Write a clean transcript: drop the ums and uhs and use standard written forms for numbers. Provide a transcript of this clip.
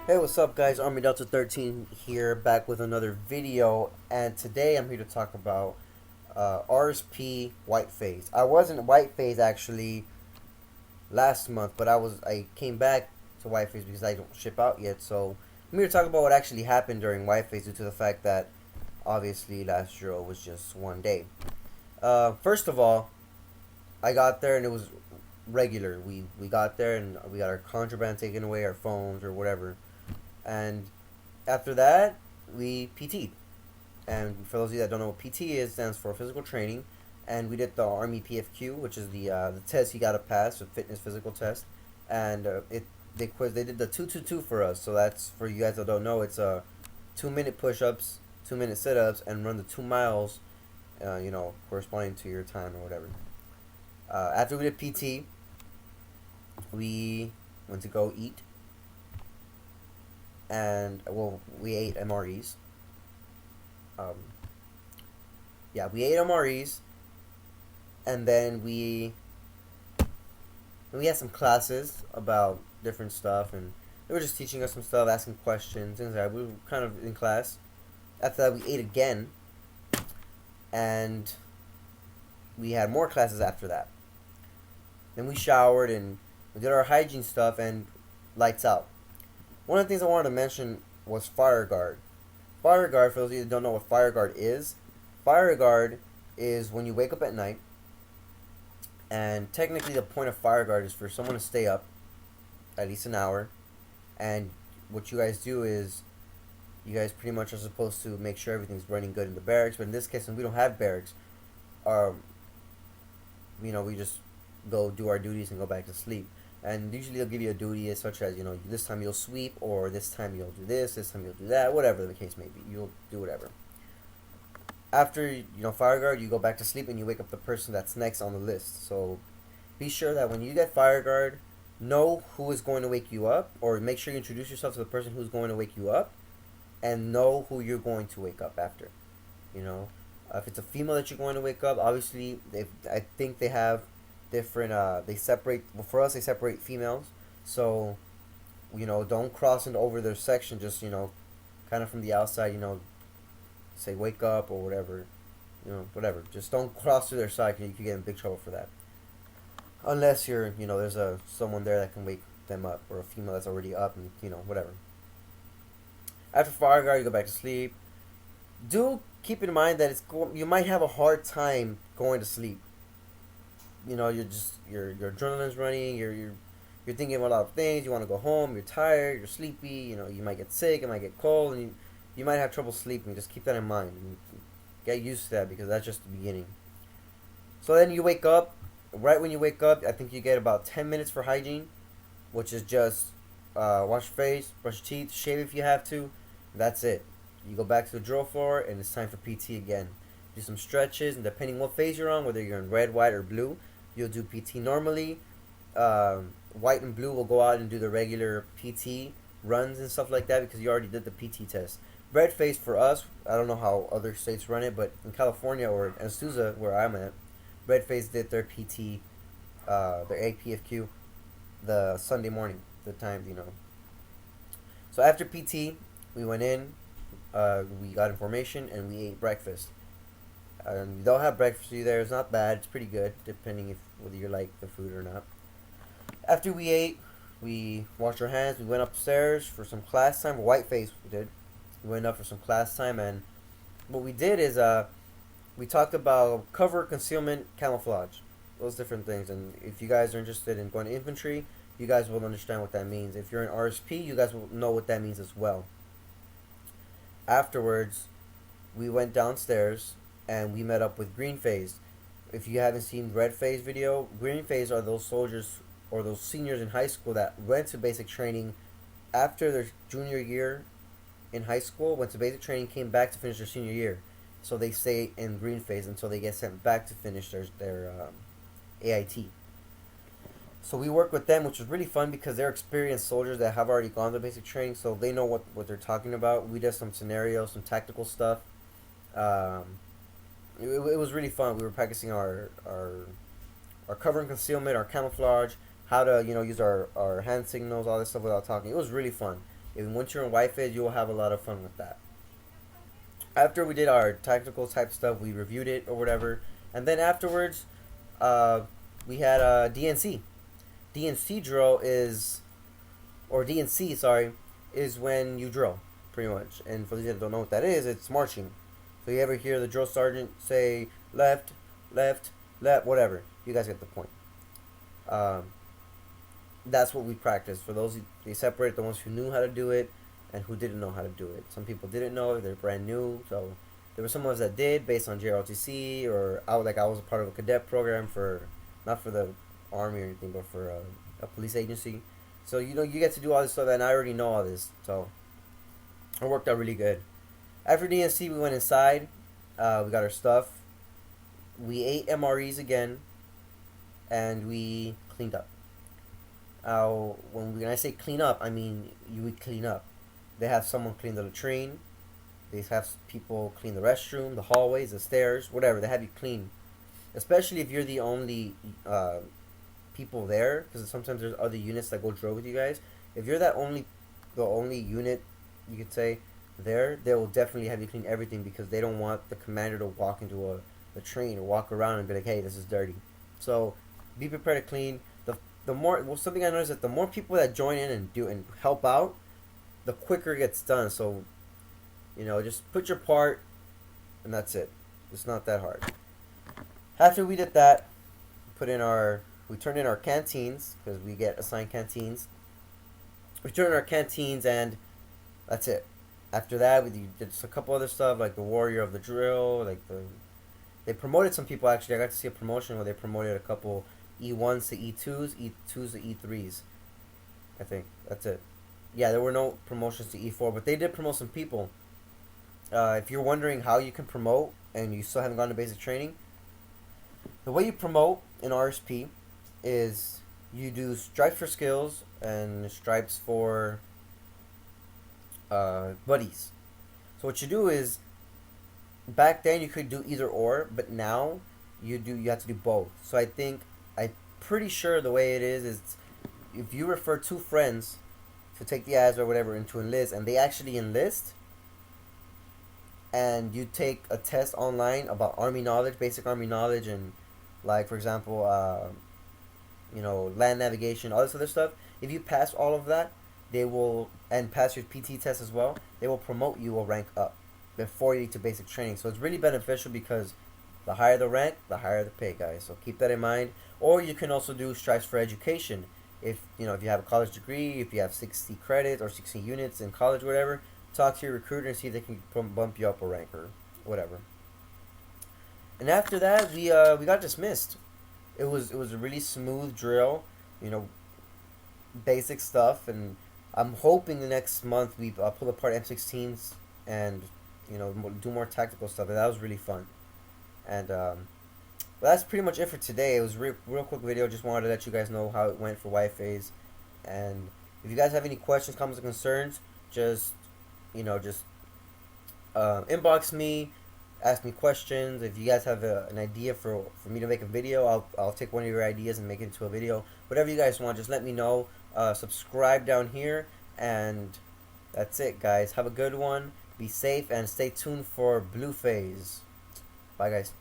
Hey, what's up, guys? Army Delta 13 here, back with another video, and today I'm here to talk about RSP white phase. I wasn't white phase actually last month, but I came back to white phase because I don't ship out yet. So I'm here to talk about what actually happened during white phase due to the fact that obviously last drill was just one day. First of all, I got there and it was regular. We got there and we got our contraband taken away, our phones or whatever, and after that, we PT'd. And for those of you that don't know what PT is, it stands for physical training. And we did the Army PFQ, which is the test you gotta pass, a fitness physical test. And they did the 222 for us. So that's for you guys that don't know. It's 2 minute push-ups, 2 minute sit-ups, and run the 2 miles. Corresponding to your time or whatever. After we did PT, we went to go eat, and well, we ate MREs. Um, yeah, we ate MREs, and then we had some classes about different stuff, and they were just teaching us some stuff, asking questions, things like that. We were kind of in class. After that, we ate again, and we had more classes after that. Then we showered and we did our hygiene stuff, and lights out. One of the things I wanted to mention was fire guard. Fire guard, for those of you that don't know what fire guard is, fire guard is when you wake up at night, and technically the point of fire guard is for someone to stay up at least an hour, and what you guys do is you guys pretty much are supposed to make sure everything's running good in the barracks. But in this case, since we don't have barracks, um, we just go do our duties and go back to sleep. And usually they'll give you a duty as such as, this time you'll sweep, or this time you'll do this time you'll do that, whatever the case may be. You'll do whatever. After, fire guard, you go back to sleep and you wake up the person that's next on the list. So be sure that when you get fire guard, know who is going to wake you up, or make sure you introduce yourself to the person who's going to wake you up, and know who you're going to wake up after. If it's a female that you're going to wake up, obviously, I think they have different, they separate, well, for us, they separate females. So, don't cross into over their section, just, kind of from the outside, say wake up or whatever, whatever. Just don't cross to their side, because you could get in big trouble for that. Unless there's someone there that can wake them up, or a female that's already up, and, whatever. After fire guard, you go back to sleep. Do keep in mind that you might have a hard time going to sleep. Your adrenaline's running. You're thinking about a lot of things. You want to go home. You're tired. You're sleepy. You might get sick. It might get cold, and you might have trouble sleeping. Just keep that in mind. And get used to that, because that's just the beginning. So then you wake up. Right when you wake up, I think you get about 10 minutes for hygiene, which is just wash your face, brush your teeth, shave if you have to. That's it. You go back to the drill floor, and it's time for PT again. Do some stretches, and depending what phase you're on, whether you're in red, white, or blue, you'll do PT normally. White and blue will go out and do the regular PT runs and stuff like that, because you already did the PT test. Red phase for us, I don't know how other states run it, but in California or in Azusa, where I'm at, red phase did their PT, their APFQ, the Sunday morning, the time. So after PT, we went in, we got information, and we ate breakfast. They'll have breakfast for you there. It's not bad. It's pretty good, depending if whether you like the food or not. After we ate, we washed our hands. We went upstairs for some class time. White face we did. We went up for some class time, and what we did is we talked about cover, concealment, camouflage, those different things. And if you guys are interested in going to infantry, you guys will understand what that means. If you're in RSP, you guys will know what that means as well. Afterwards, we went downstairs and we met up with Green Phase. If you haven't seen Red Phase video, Green Phase are those soldiers or those seniors in high school that went to basic training after their junior year in high school, went to basic training, came back to finish their senior year. So they stay in Green Phase until they get sent back to finish their AIT. So we work with them, which is really fun because they're experienced soldiers that have already gone to basic training, so they know what they're talking about. We did some scenarios, some tactical stuff. It was really fun. We were practicing our cover and concealment, our camouflage, how to use our hand signals, all this stuff without talking. It was really fun. And once you're in white phase, you'll have a lot of fun with that. After we did our tactical type stuff, we reviewed it or whatever, and then afterwards, uh, we had DNC. DNC drill is, or DNC, sorry, is when you drill, pretty much. And for those that don't know what that is, it's marching. So you ever hear the drill sergeant say left, left, left, whatever. You guys get the point. Um, that's what we practiced. For those, they separate the ones who knew how to do it and who didn't know how to do it. Some people didn't know; they're brand new. So there were some ones that did based on JROTC, or I was a part of a cadet program for, not for the army or anything, but for a police agency. So you get to do all this stuff, and I already know all this. So it worked out really good. After DNC, we went inside. We got our stuff. We ate MREs again, and we cleaned up. When I say clean up, I mean you would clean up. They have someone clean the latrine. They have people clean the restroom, the hallways, the stairs, whatever. They have you clean, especially if you're the only people there, because sometimes there's other units that go drill with you guys. If you're the only unit, you could say, there, they will definitely have you clean everything, because they don't want the commander to walk into a train or walk around and be like, hey, this is dirty. So be prepared to clean. The more, well, something I noticed, that the more people that join in and do and help out, the quicker it gets done. So just put your part, and that's it. It's not that hard. After we did that, we turned in our canteens, because we get assigned canteens. We turned in our canteens, and that's it. After that, we did just a couple other stuff, like the warrior of the drill. They promoted some people, actually. I got to see a promotion where they promoted a couple E1s to E2s, E2s to E3s. I think that's it. Yeah, there were no promotions to E4, but they did promote some people. If you're wondering how you can promote and you still haven't gone to basic training, the way you promote in RSP is you do stripes for skills and stripes for buddies. So what you do is, back then you could do either or, but now you have to do both. So I'm pretty sure the way it is if you refer two friends to take the ads or whatever and to enlist, and they actually enlist, and you take a test online about army knowledge, basic army knowledge, and like, for example, land navigation, all this other stuff. If you pass all of that, they will, and pass your PT test as well, they will promote you a rank up before you get to basic training. So it's really beneficial, because the higher the rank, the higher the pay, guys. So keep that in mind. Or you can also do stripes for education. If you have a college degree, if you have 60 credits or 60 units in college, whatever, talk to your recruiter and see if they can bump you up a rank or whatever. And after that, we got dismissed. It was a really smooth drill, basic stuff, and I'm hoping the next month we pull apart M16s and do more tactical stuff. And that was really fun. And but that's pretty much it for today. It was real quick video. Just wanted to let you guys know how it went for white phase. And if you guys have any questions, comments, or concerns, just inbox me, ask me questions. If you guys have an idea for me to make a video, I'll take one of your ideas and make it into a video. Whatever you guys want, just let me know. Subscribe down here, and that's it, guys. Have a good one. Be safe and stay tuned for blue phase. Bye, guys.